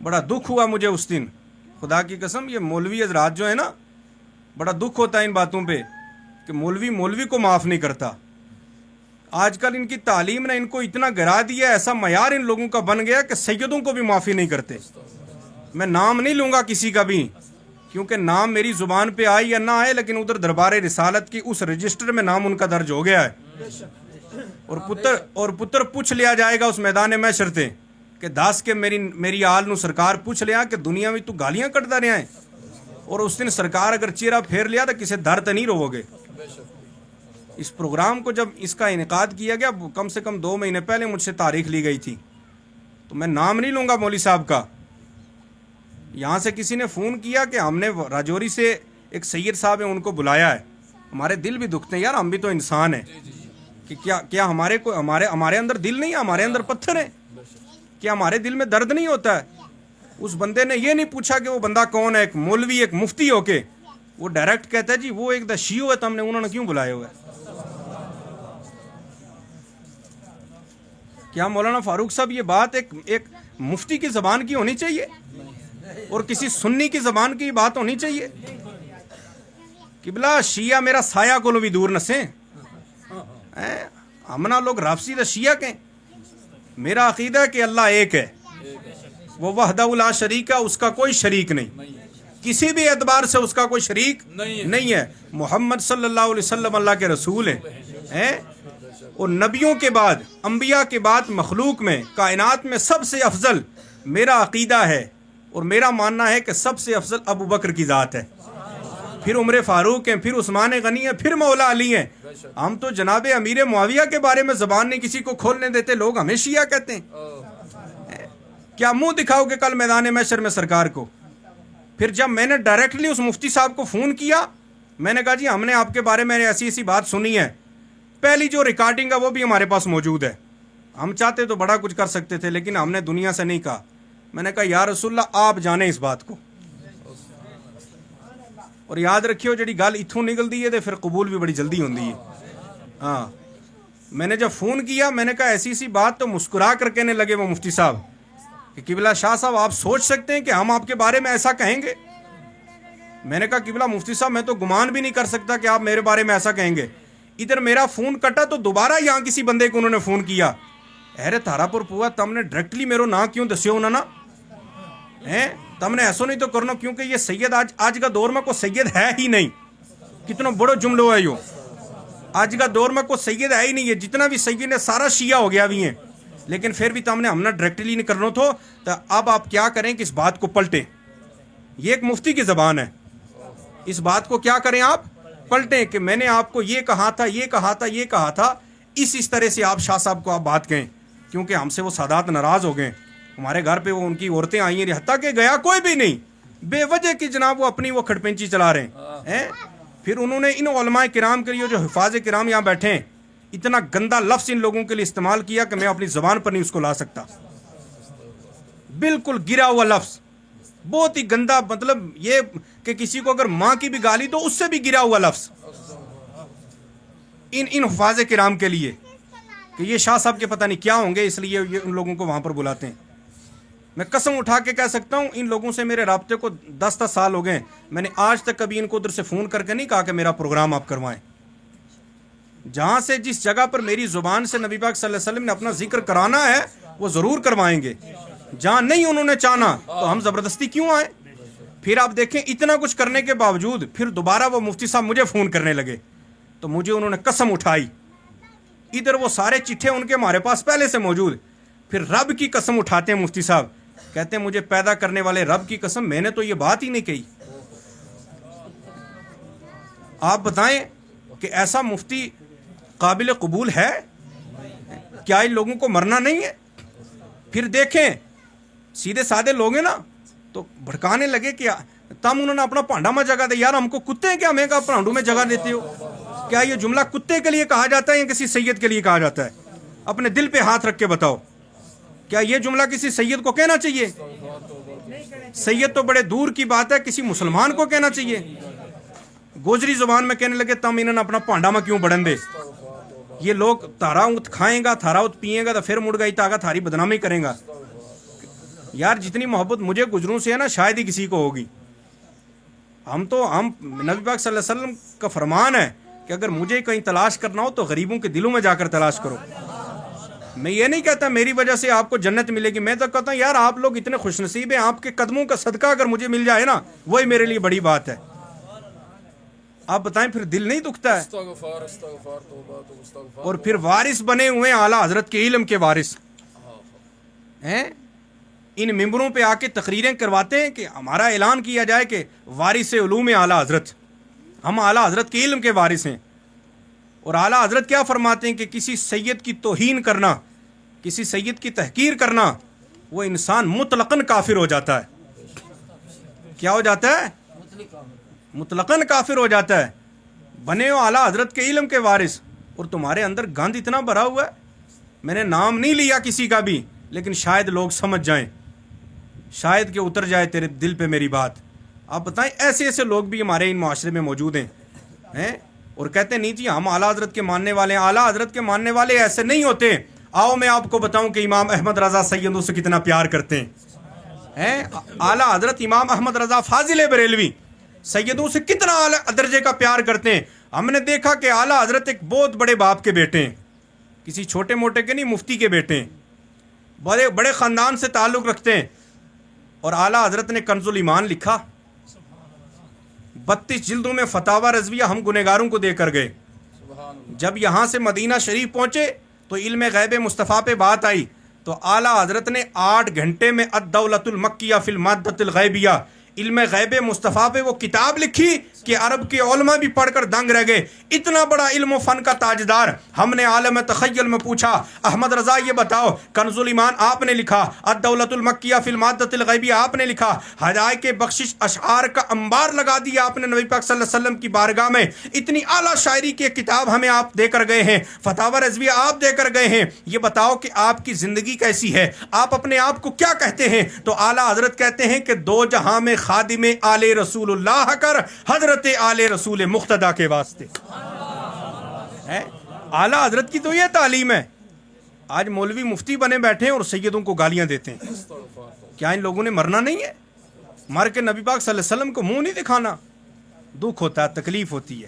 बड़ा दुख हुआ मुझे उस दिन, खुदा की कसम। ये मौलवी हजरात जो है ना, बड़ा दुख होता है इन बातों पे कि मौलवी को माफ़ नहीं करता। आजकल इनकी तालीम ने इनको इतना गिरा दिया, ऐसा मयार इन लोगों का बन गया कि सैयदों को भी माफ़ी नहीं करते। मैं नाम नहीं लूँगा किसी का भी, क्योंकि नाम मेरी ज़ुबान पे आए या ना आए, लेकिन उधर दरबार रिसालत की उस रजिस्टर में नाम उनका दर्ज हो गया है। और पुत्र पूछ लिया जाएगा उस मैदान महशर ते कि दास के मेरी आल नू सरकार पूछ लिया कि दुनिया में तू गालियां कटदा रहा है, और उस दिन सरकार अगर चेहरा फेर लिया तो किसी दर तो नहीं रोवोगे। इस प्रोग्राम को जब इसका इनेकाद किया गया, कम से कम 2 महीने पहले मुझसे तारीख ली गई थी, तो मैं नाम नहीं लूँगा मौली साहब का। यहाँ से किसी ने फ़ोन किया कि हमने राजौरी से एक सैयद साहब है उनको बुलाया है। हमारे दिल भी दुखते हैं यार, हम भी तो इंसान हैं कि क्या हमारे अंदर दिल नहीं है, हमारे अंदर पत्थर है क्या, हमारे दिल में दर्द नहीं होता है। उस बंदे ने ये नहीं पूछा कि वो बंदा कौन है, एक मौलवी एक मुफ्ती होके, वो डायरेक्ट कहता है जी वो एक दशियो है, तो हमने उन्होंने क्यों बुलाए हुए। क्या मौलाना फारूक साहब ये बात एक मुफ्ती की ज़बान की होनी चाहिए और किसी सुन्नी की ज़बान की बात होनी चाहिए? किबला शिया मेरा साया को भी दूर नसे, हमना लोग राफसी द शिया के। मेरा अकीदा है कि अल्लाह एक है, वो वहदहु ला शरीक है, उसका कोई शरीक नहीं, किसी भी एतबार से उसका कोई शरीक नहीं है। मोहम्मद सल्लल्लाहु अलैहि वसल्लम अल्लाह के रसूल हैं, और नबियों के बाद, अंबिया के बाद मखलूक में, कायनात में सबसे अफजल मेरा अकीदा है और मेरा मानना है कि सबसे अफजल अबू बकर की ज़ात है, फिर उमर फारूक हैं, फिर उस्मान गनी हैं, फिर मौला अली हैं। हम तो जनाब अमीर मुआविया के बारे में ज़बान नहीं किसी को खोलने देते, लोग हमें शिया कहते हैं। क्या मुंह दिखाओगे कल मैदान महशर में सरकार को? फिर जब मैंने डायरेक्टली उस मुफ्ती साहब को फ़ोन किया, मैंने कहा जी हमने आपके बारे में ऐसी ऐसी बात सुनी है, पहली जो रिकॉर्डिंग है वो भी हमारे पास मौजूद है, हम चाहते तो बड़ा कुछ कर सकते थे लेकिन हमने दुनिया से नहीं कहा। मैंने कहा या रसूलल्लाह आप जाने इस बात को, और याद रखियो जी गल इत्थों निकलती है तो फिर कबूल भी बड़ी जल्दी होती है। हाँ, मैंने जब फ़ोन किया मैंने कहा ऐसी सी बात, तो मुस्कुरा कर कहने लगे वो मुफ्ती साहब कि किबला शाह साहब आप सोच सकते हैं कि हम आपके बारे में ऐसा कहेंगे? मैंने कहा किबला मुफ्ती साहब मैं तो गुमान भी नहीं कर सकता कि आप मेरे बारे में ऐसा कहेंगे। इधर मेरा फ़ोन कटा तो दोबारा यहाँ किसी बंदे को उन्होंने फ़ोन किया, अरे तारापुर पुआ तमने डायरेक्टली मेरो ना क्यों दस्यो उन्होंने हैं, तमने ऐसा नहीं तो करना, क्योंकि ये सैयद आज का दौर में कोई सैयद है ही नहीं। कितना बड़ो जुमलो है यो, आज का दौर में कोई सैयद है ही नहीं है, जितना भी सैयद है सारा शिया हो गया भी है। लेकिन फिर भी तमने हमने डायरेक्टली नहीं करना तो अब आप क्या करें कि इस बात को पलटें। ये एक मुफ्ती की ज़बान है, इस बात को क्या करें आप पलटें कि मैंने आपको ये कहा था, ये कहा था, ये कहा था, इस तरह से आप शाह साहब को आप बात कहें, क्योंकि हमसे वो सादात नाराज़ हो गए। हमारे घर पे वो उनकी औरतें आई हैं, हत्ता के गया कोई भी नहीं, बेवजह की जनाब वो अपनी वो खड़पेंची चला रहे हैं। फिर उन्होंने इन उलमाए किराम के लिए जो हिफाज किराम यहाँ बैठे हैं, इतना गंदा लफ्ज़ इन लोगों के लिए इस्तेमाल किया कि मैं अपनी ज़बान पर नहीं उसको ला सकता। बिल्कुल गिरा हुआ लफ्ज़, बहुत ही गंदा, मतलब ये कि किसी को अगर माँ की भी गाली तो उससे भी गिरा हुआ लफ्ज़ इन हिफाज किराम के लिए, कि ये शाह साहब के पता नहीं क्या होंगे, इसलिए ये उन लोगों को वहाँ पर बुलाते हैं। मैं कसम उठा के कह सकता हूँ इन लोगों से मेरे राब्ते को 10 साल हो गए, मैंने आज तक कभी इनको उधर से फ़ोन करके नहीं कहा कि मेरा प्रोग्राम आप करवाएं। जहाँ से जिस जगह पर मेरी ज़ुबान से नबी पाक सल्लल्लाहु अलैहि वसल्लम ने अपना जिक्र कराना है वो ज़रूर करवाएंगे, जहाँ नहीं उन्होंने चाहना तो हम ज़बरदस्ती क्यों आए। फिर आप देखें इतना कुछ करने के बावजूद फिर दोबारा वो मुफ्ती साहब मुझे फ़ोन करने लगे, तो मुझे उन्होंने कसम उठाई, इधर वो सारे चिट्ठे उनके हमारे पास पहले से मौजूद, फिर रब की कसम उठाते हैं मुफ्ती साहब, कहते हैं मुझे पैदा करने वाले रब की कसम मैंने तो ये बात ही नहीं कही। आप बताएं कि ऐसा मुफ्ती काबिल कबूल है? क्या इन लोगों को मरना नहीं है? फिर देखें सीधे साधे लोग हैं ना तो भड़काने लगे कि तम उन्होंने अपना पांडा में जगह दे, यार हमको कुत्ते हैं क्या, हमें का पांडू में जगह देते हो? क्या ये जुमला कुत्ते के लिए कहा जाता है या किसी सैयद के लिए कहा जाता है? अपने दिल पे हाथ रख के बताओ, क्या ये जुमला किसी सैयद को कहना चाहिए? सैयद तो बड़े दूर की बात है, किसी मुसलमान को कहना चाहिए। गोजरी जुबान में कहने लगे तम इन्होंने अपना पांडा में क्यों बढ़न दे, ये लोग थारा उत खाएगा, थारा उत पिएगा तो फिर मुड़ गई तागा थारी बदनामी करेगा। یار جتنی محبت مجھے گجروں سے ہے نا شاید ہی کسی کو ہوگی. ہم نبی پاک صلی اللہ علیہ وسلم کا فرمان ہے کہ اگر مجھے کہیں تلاش کرنا ہو تو غریبوں کے دلوں میں جا کر تلاش کرو. میں یہ نہیں کہتا میری وجہ سے آپ کو جنت ملے گی, میں تو کہتا ہوں یار آپ لوگ اتنے خوش نصیب ہیں, آپ کے قدموں کا صدقہ اگر مجھے مل جائے نا وہی میرے لیے بڑی بات ہے. آپ بتائیں پھر دل نہیں دکھتا ہے؟ استغفار استغفار توبہ تو استغفار. اور پھر وارث بنے ہوئے اعلیٰ حضرت کے علم کے وارث ہیں, ان ممبروں پہ آ کے تقریریں کرواتے ہیں کہ ہمارا اعلان کیا جائے کہ وارث علوم اعلیٰ حضرت, ہم اعلیٰ حضرت کے علم کے وارث ہیں. اور اعلیٰ حضرت کیا فرماتے ہیں کہ کسی سید کی توہین کرنا, کسی سید کی تحقیر کرنا, وہ انسان مطلقاً کافر ہو جاتا ہے. کیا ہو جاتا ہے؟ مطلقاً کافر ہو جاتا ہے. بنے ہو اعلیٰ حضرت کے علم کے وارث اور تمہارے اندر گند اتنا بھرا ہوا ہے. میں نے نام نہیں لیا کسی کا بھی, لیکن شاید لوگ سمجھ جائیں, شاید کہ اتر جائے تیرے دل پہ میری بات. آپ بتائیں ایسے ایسے لوگ بھی ہمارے ان معاشرے میں موجود ہیں اور کہتے ہیں نہیں جی ہم اعلیٰ حضرت کے ماننے والے ہیں. اعلیٰ حضرت کے ماننے والے ایسے نہیں ہوتے. آؤ میں آپ کو بتاؤں کہ امام احمد رضا سیدوں سے کتنا پیار کرتے ہیں. اعلیٰ حضرت امام احمد رضا فاضل بریلوی سیدوں سے کتنا اعلیٰ درجے کا پیار کرتے ہیں. ہم نے دیکھا کہ اعلیٰ حضرت ایک بہت بڑے باپ کے بیٹے ہیں, کسی چھوٹے موٹے کے نہیں, مفتی کے بیٹے ہیں, بڑے بڑے خاندان سے تعلق رکھتے ہیں. اور اعلیٰ حضرت نے کنز الایمان لکھا, 32 جلدوں میں فتاوی رضویہ ہم گنہگاروں کو دے کر گئے. جب یہاں سے مدینہ شریف پہنچے تو علم غیب مصطفیٰ پہ بات آئی تو اعلیٰ حضرت نے 8 گھنٹے میں الدولۃ المکیہ فی المادۃ الغیبیہ علم غیب مصطفیٰ پہ وہ کتاب لکھی کہ عرب کے علماء بھی پڑھ کر دنگ رہ گئے. اتنا بڑا علم و فن کا تاجدار. ہم نے عالم تخیل میں پوچھا احمد رضا یہ بتاؤ کنز الایمان آپ نے لکھا, الدولۃ المکیہ فی المادۃ الغیبیہ آپ نے لکھا, ہدایہ کے بخشش اشعار کا انبار لگا دیا آپ نے نبی پاک صلی اللہ علیہ وسلم کی بارگاہ میں. اتنی اعلیٰ شاعری کی کتاب ہمیں آپ دے کر گئے ہیں, فتاوی رضویہ آپ دے کر گئے ہیں. یہ بتاؤ کہ آپ کی زندگی کیسی ہے, آپ اپنے آپ کو کیا کہتے ہیں؟ تو اعلیٰ حضرت کہتے ہیں کہ دو جہاں میں خادم آل رسول اللہ کر حضرت آل رسول مقتدی کے واسطے. اعلیٰ حضرت کی تو یہ تعلیم ہے. آج مولوی مفتی بنے بیٹھے ہیں اور سیدوں کو گالیاں دیتے ہیں. کیا ان لوگوں نے مرنا نہیں ہے؟ مر کے نبی پاک صلی اللہ علیہ وسلم کو منہ نہیں دکھانا؟ دکھ ہوتا ہے, تکلیف ہوتی ہے.